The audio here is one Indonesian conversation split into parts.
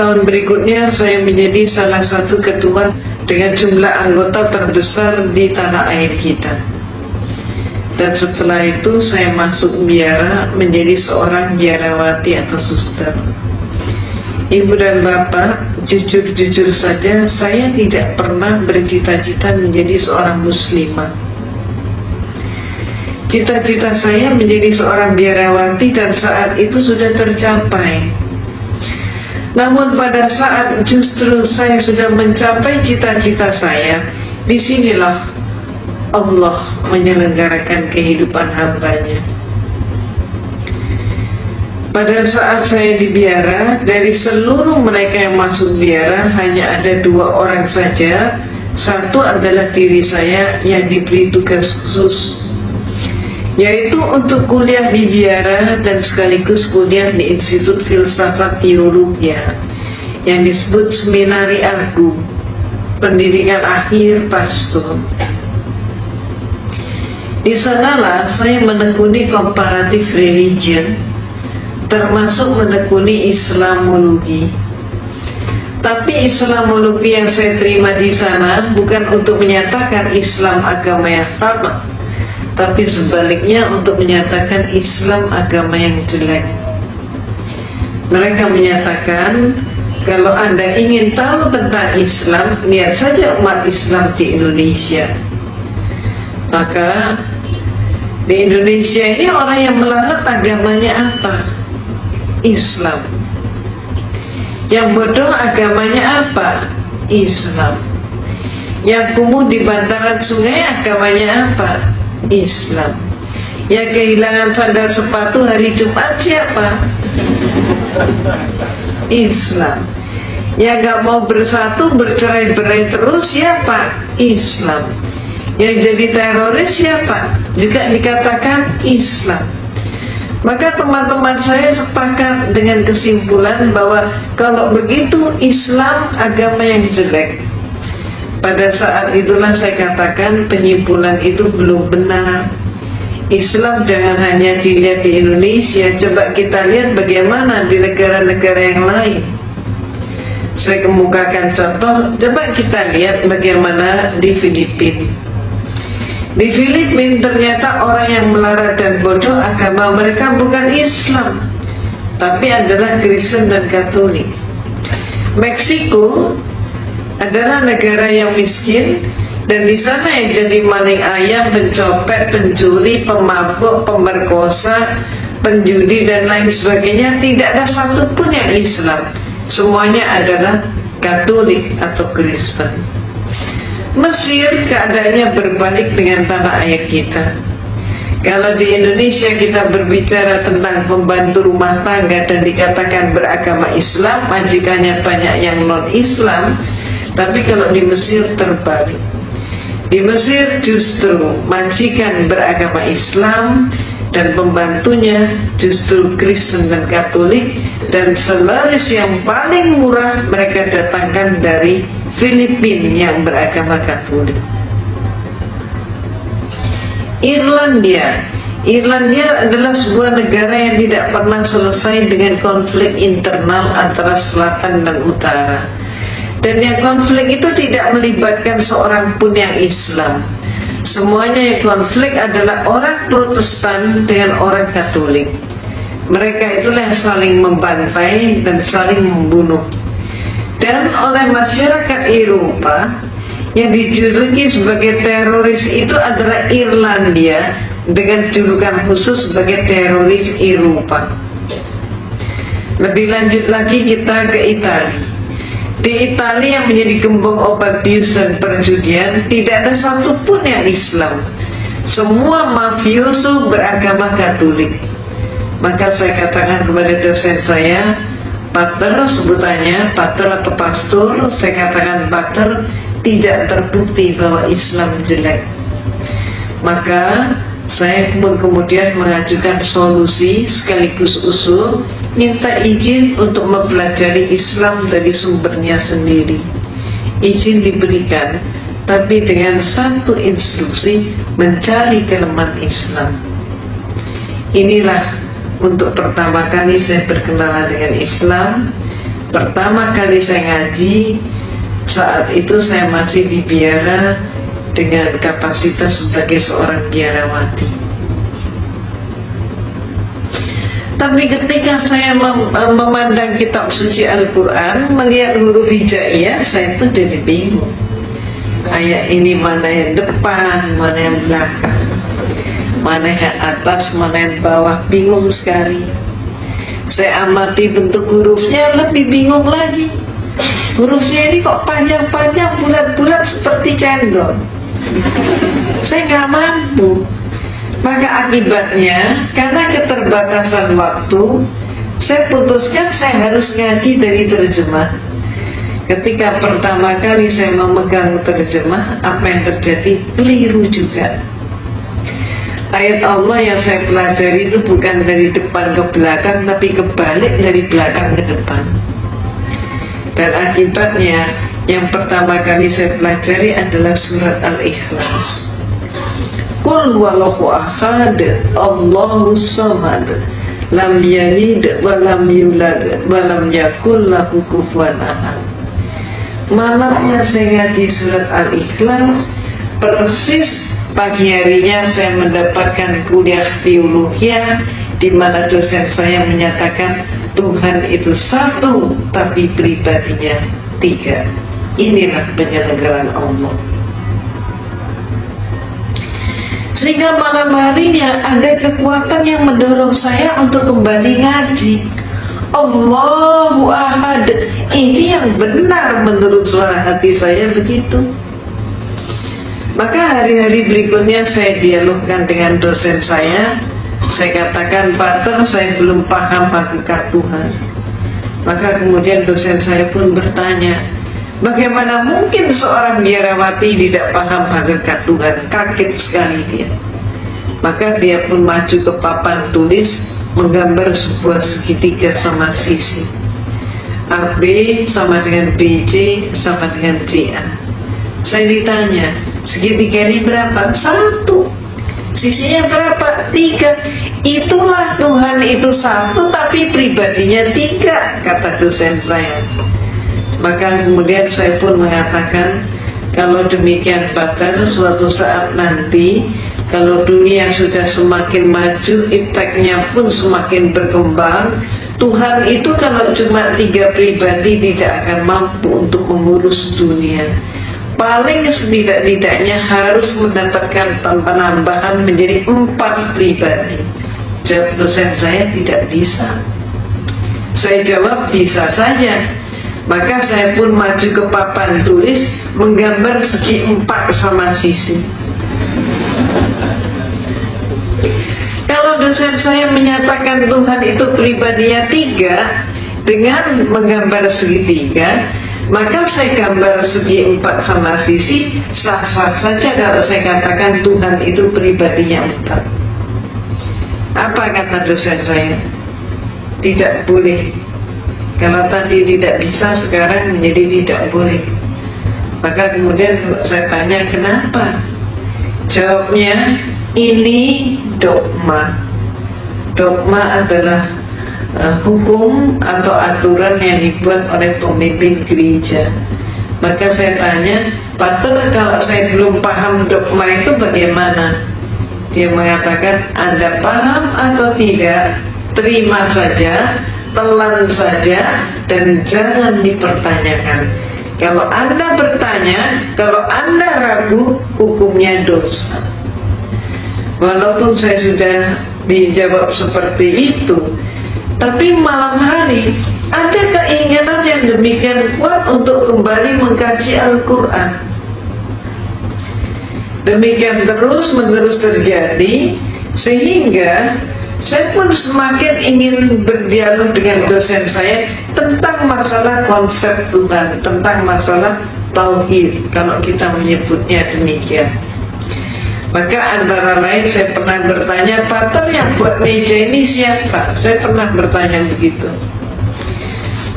tahun berikutnya saya menjadi salah satu ketua dengan jumlah anggota terbesar di tanah air kita. Dan setelah itu saya masuk biara menjadi seorang biarawati atau suster. Ibu dan bapak, jujur-jujur saja saya tidak pernah bercita-cita menjadi seorang muslimah. Cita-cita saya menjadi seorang biarawati dan saat itu sudah tercapai. Namun pada saat justru saya sudah mencapai cita-cita saya, disinilah Allah menyelenggarakan kehidupan hambanya. Pada saat saya di biara, dari seluruh mereka yang masuk biara hanya ada 2 orang saja. Satu adalah diri saya yang diberi tugas khusus, yaitu untuk kuliah di biara dan sekaligus kuliah di Institut Filsafat Teologia yang disebut Seminari Agung, pendidikan akhir pastor. Di sanalah saya menekuni comparative religion, termasuk menekuni Islamologi. Tapi Islamologi yang saya terima di sana bukan untuk menyatakan Islam agama yang hak, tapi sebaliknya untuk menyatakan Islam agama yang jelek. Mereka menyatakan kalau Anda ingin tahu tentang Islam, lihat saja umat Islam di Indonesia. Maka di Indonesia ini orang yang melarat agamanya apa? Islam. Yang bodoh agamanya apa? Islam. Yang kumuh di bantaran sungai agamanya apa? Islam. Yang kehilangan sandal sepatu hari Jumat siapa? Islam. Yang gak mau bersatu, bercerai-berai terus siapa? Islam. Yang jadi teroris siapa? Juga dikatakan Islam. Maka teman-teman saya sepakat dengan kesimpulan bahwa kalau begitu Islam agama yang jelek. Pada saat itulah saya katakan penyimpulan itu belum benar. Islam jangan hanya dilihat di Indonesia, coba kita lihat bagaimana di negara-negara yang lain. Saya kemukakan contoh, coba kita lihat bagaimana di Filipina. Di Filipina ternyata orang yang melarat dan bodoh agama mereka bukan Islam, tapi adalah Kristen dan Katolik. Meksiko adalah negara yang miskin, dan di sana yang jadi maling ayam, pencopet, pencuri, pemabuk, pemerkosa, penjudi dan lain sebagainya tidak ada satupun yang Islam. Semuanya adalah Katolik atau Kristen. Mesir keadaannya berbalik dengan tanah air kita. Kalau di Indonesia kita berbicara tentang pembantu rumah tangga dan dikatakan beragama Islam, majikannya banyak yang non-Islam. Tapi kalau di Mesir terbalik. Di Mesir justru majikan beragama Islam dan pembantunya justru Kristen dan Katolik, dan selaris yang paling murah mereka datangkan dari Filipina yang beragama Katolik. Irlandia adalah sebuah negara yang tidak pernah selesai dengan konflik internal antara selatan dan utara. Dan yang konflik itu tidak melibatkan seorang pun yang Islam. Semuanya yang konflik adalah orang Protestan dengan orang Katolik. Mereka itulah yang saling membantai dan saling membunuh. Dan oleh masyarakat Eropa yang dijuluki sebagai teroris itu adalah Irlandia, dengan julukan khusus sebagai teroris Eropa. Lebih lanjut lagi kita ke Italia. Di Italia yang menjadi gembong obat bius dan perjudian tidak ada satupun yang Islam. Semua mafioso beragama Katolik. Maka saya katakan kepada dosen saya, pater sebutannya, pater atau pastor, saya katakan pater, tidak terbukti bahwa Islam jelek. Maka saya pun kemudian mengajukan solusi sekaligus usul, minta izin untuk mempelajari Islam dari sumbernya sendiri. Izin diberikan, tapi dengan satu instruksi, mencari kelemahan Islam. Inilah untuk pertama kali saya berkenalan dengan Islam. Pertama kali saya ngaji, saat itu saya masih di biara dengan kapasitas sebagai seorang biarawati. Tapi ketika saya memandang kitab suci Al-Quran, melihat huruf hijaiyah, saya tuh jadi bingung. Ayat ini mana yang depan, mana yang belakang, mana yang atas, mana yang bawah, bingung sekali. Saya amati bentuk hurufnya, lebih bingung lagi. Hurufnya ini kok panjang-panjang, bulat-bulat seperti cendol. Saya nggak mampu. Maka akibatnya, karena keterbatasan waktu, saya putuskan saya harus ngaji dari terjemah. Ketika pertama kali saya memegang terjemah, apa yang terjadi? Keliru juga. Ayat Allah yang saya pelajari itu bukan dari depan ke belakang, tapi kebalik dari belakang ke depan. Dan akibatnya, yang pertama kali saya pelajari adalah surat Al-Ikhlas. Qul huwallahu ahad, Allahus samad, lam yalid wa lam yulad wa lam yakul lahu kufuwan ahad. Malamnya saya ngaji surat Al-Ikhlas, persis pagi harinya saya mendapatkan kuliah teologi di mana dosen saya menyatakan Tuhan itu satu tapi pribadinya tiga. Inilah penyelenggaraan Allah. Sehingga malam harinya ada kekuatan yang mendorong saya untuk kembali ngaji. Allahu Ahad, ini yang benar menurut suara hati saya begitu. Maka hari-hari berikutnya saya dialogkan dengan dosen saya. Saya katakan, Pater, saya belum paham hakikat Tuhan. Maka kemudian dosen saya pun bertanya, bagaimana mungkin seorang biarawati tidak paham hakikat Tuhan? Kaget sekali dia. Maka dia pun maju ke papan tulis, menggambar sebuah segitiga sama sisi. AB sama dengan BC sama dengan CA. Saya ditanya, segitiga ini berapa? 1. Sisinya berapa? 3. Itulah Tuhan itu satu tapi pribadinya 3, kata dosen saya. Maka kemudian saya pun mengatakan, kalau demikian Pater, suatu saat nanti kalau dunia sudah semakin maju, ipteknya pun semakin berkembang, Tuhan itu kalau cuma 3 pribadi tidak akan mampu untuk mengurus dunia. Paling setidak-tidaknya harus mendapatkan penambahan menjadi 4 pribadi. Jawab dosen saya, tidak bisa. Saya jawab, bisa saja. Maka saya pun maju ke papan tulis, menggambar segi 4 sama sisi. Kalau dosen saya menyatakan Tuhan itu pribadinya 3 dengan menggambar segitiga, maka saya gambar segi 4 sama sisi, sah-sah saja kalau saya katakan Tuhan itu pribadinya 4. Apa kata dosen saya? Tidak boleh. Kalau tadi tidak bisa, sekarang menjadi tidak boleh. Maka kemudian saya tanya, kenapa? Jawabnya, ini dogma. Dogma adalah hukum atau aturan yang dibuat oleh pemimpin gereja. Maka saya tanya, Pater, kalau saya belum paham dogma itu bagaimana? Dia mengatakan, Anda paham atau tidak, terima saja, telan saja, dan jangan dipertanyakan. Kalau Anda bertanya, kalau Anda ragu, hukumnya dosa. Walaupun saya sudah dijawab seperti itu, tapi malam hari ada keinginan yang demikian kuat untuk kembali mengkaji Al-Quran. Demikian terus menerus terjadi, sehingga saya pun semakin ingin berdialog dengan dosen saya tentang masalah konsep Tuhan, tentang masalah tauhid, kalau kita menyebutnya demikian. Maka antara lain saya pernah bertanya, Pater, yang buat meja ini siapa? Saya pernah bertanya begitu.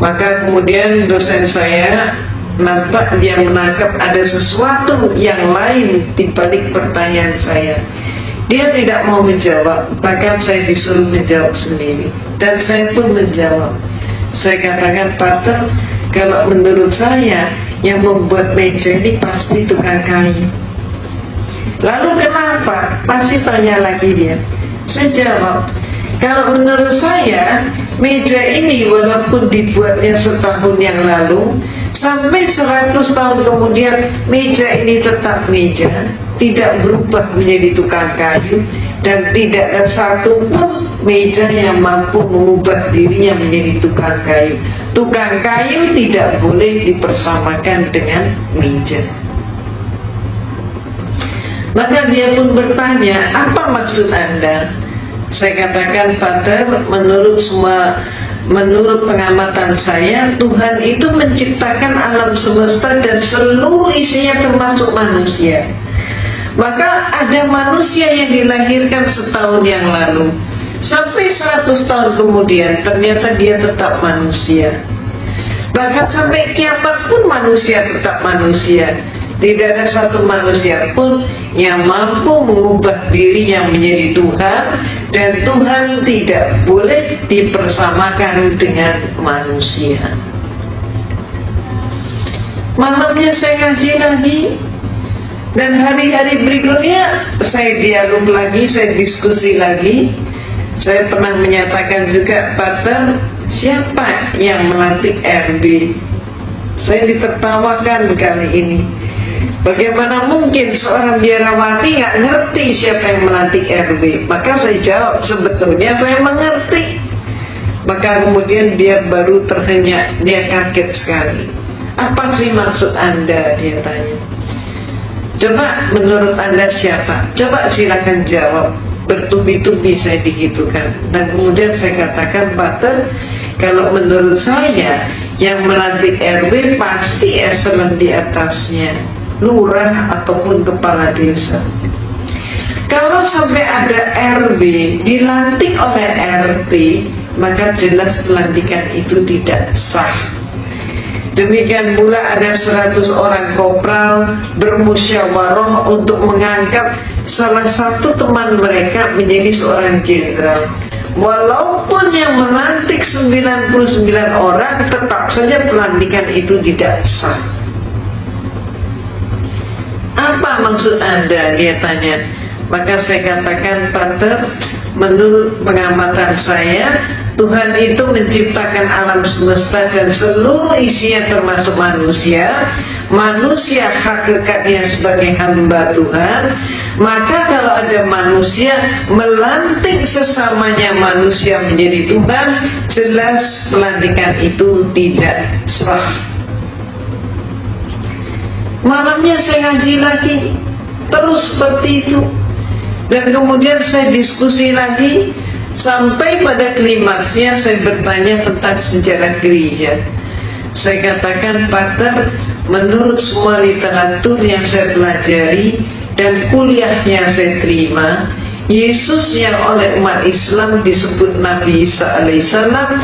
Maka kemudian dosen saya nampak dia menangkap ada sesuatu yang lain di balik pertanyaan saya. Dia tidak mau menjawab, bahkan saya disuruh menjawab sendiri. Dan saya pun menjawab. Saya katakan, Pater, kalau menurut saya yang membuat meja ini pasti tukang kayu. Lalu kenapa? Pasti tanya lagi dia. Saya jawab, kalau menurut saya meja ini walaupun dibuatnya setahun yang lalu, sampai 100 tahun kemudian meja ini tetap meja, tidak berubah menjadi tukang kayu, dan tidak ada satupun meja yang mampu mengubah dirinya menjadi tukang kayu. Tukang kayu tidak boleh dipersamakan dengan meja. Maka dia pun bertanya, apa maksud Anda? Saya katakan, Pater, menurut pengamatan saya, Tuhan itu menciptakan alam semesta dan seluruh isinya termasuk manusia. Maka ada manusia yang dilahirkan setahun yang lalu, sampai 100 tahun kemudian ternyata dia tetap manusia. Bahkan sampai kiamat pun manusia tetap manusia. Tidak ada satu manusia pun yang mampu mengubah dirinya menjadi Tuhan, dan Tuhan tidak boleh dipersamakan dengan manusia. Malamnya saya ngaji lagi, dan hari-hari berikutnya saya dialog lagi, saya diskusi lagi. Saya pernah menyatakan juga, Pater, siapa yang melantik RB? Saya ditertawakan kali ini. Bagaimana mungkin seorang biarawati nggak ngerti siapa yang melantik RB? Maka saya jawab, sebetulnya saya mengerti. Maka kemudian dia baru terhenyak, dia kaget sekali. Apa sih maksud Anda? Dia tanya. Coba menurut Anda siapa? Coba silakan jawab. Bertubi-tubi saya digitukan. Dan kemudian saya katakan, Pater, kalau menurut saya yang melantik RW pasti eselon di atasnya, lurah ataupun kepala desa. Kalau sampai ada RW dilantik oleh RT, maka jelas pelantikan itu tidak sah. Demikian pula ada 100 orang kopral bermusyawarah untuk mengangkat salah satu teman mereka menjadi seorang jenderal. Walaupun yang melantik 99 orang, tetap saja pelantikan itu tidak sah. Apa maksud Anda? Dia tanya. Maka saya katakan, Pater, menurut pengamatan saya, Tuhan itu menciptakan alam semesta dan seluruh isinya termasuk manusia. Manusia hakikatnya sebagai hamba Tuhan. Maka kalau ada manusia melantik sesamanya manusia menjadi Tuhan, jelas pelantikan itu tidak sah. Malamnya saya ngaji lagi, terus seperti itu. Dan kemudian saya diskusi lagi, sampai pada klimaksnya saya bertanya tentang sejarah gereja. Saya katakan, Pater, menurut semua literatur yang saya pelajari dan kuliah yang saya terima, Yesus yang oleh umat Islam disebut Nabi Isa alaihissalam,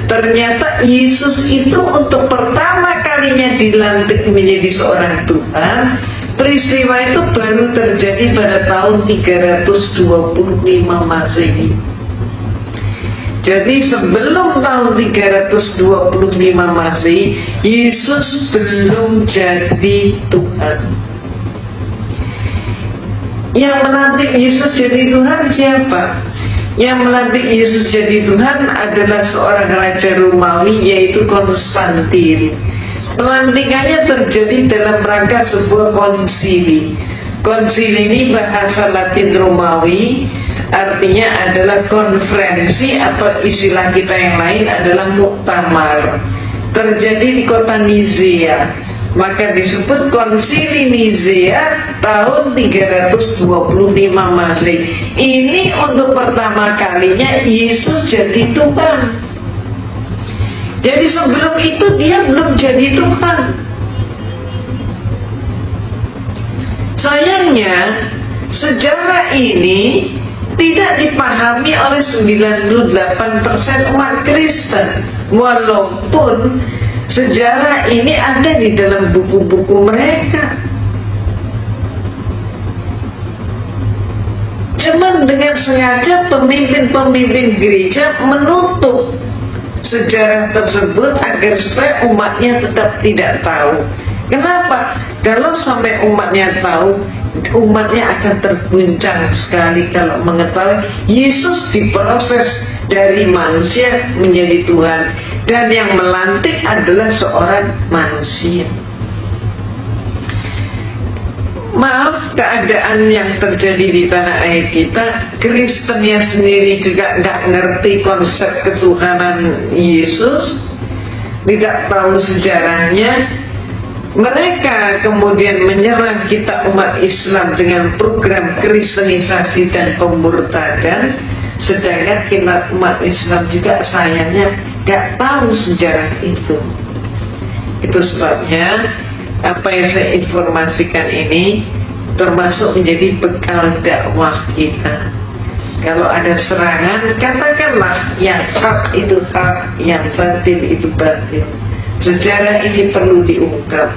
ternyata Yesus itu untuk pertama kalinya dilantik menjadi seorang Tuhan. Peristiwa itu baru terjadi pada tahun 325 Masehi. Jadi sebelum tahun 325 Masehi, Yesus belum jadi Tuhan. Yang melantik Yesus jadi Tuhan siapa? Yang melantik Yesus jadi Tuhan adalah seorang raja Romawi, yaitu Konstantin. Pelantikannya terjadi dalam rangka sebuah konsili. Konsili ini bahasa Latin Romawi, artinya adalah konferensi, atau istilah kita yang lain adalah muktamar. Terjadi di kota Nizea, maka disebut konsili Nizea tahun 325 Masehi. Ini untuk pertama kalinya Yesus jadi Tuhan. Jadi sebelum itu dia belum jadi Tuhan. Sayangnya sejarah ini tidak dipahami oleh 98% umat Kristen, walaupun sejarah ini ada di dalam buku-buku mereka. Cuman dengan sengaja pemimpin-pemimpin gereja menutup sejarah tersebut agar supaya umatnya tetap tidak tahu. Kenapa? Kalau sampai umatnya tahu, umatnya akan terguncang sekali kalau mengetahui Yesus diproses dari manusia menjadi Tuhan, dan yang melantik adalah seorang manusia. Maaf, keadaan yang terjadi di tanah air kita, Kristennya sendiri juga nggak ngerti konsep ketuhanan Yesus, tidak tahu sejarahnya. Mereka kemudian menyerang kita umat Islam dengan program kristenisasi dan pemurtadan, sedangkan kita umat Islam juga sayangnya nggak tahu sejarah itu. Itu sebabnya apa yang saya informasikan ini termasuk menjadi bekal dakwah kita. Kalau ada serangan, katakanlah yang hak itu hak, yang batil itu batil. Sejarah ini perlu diungkap.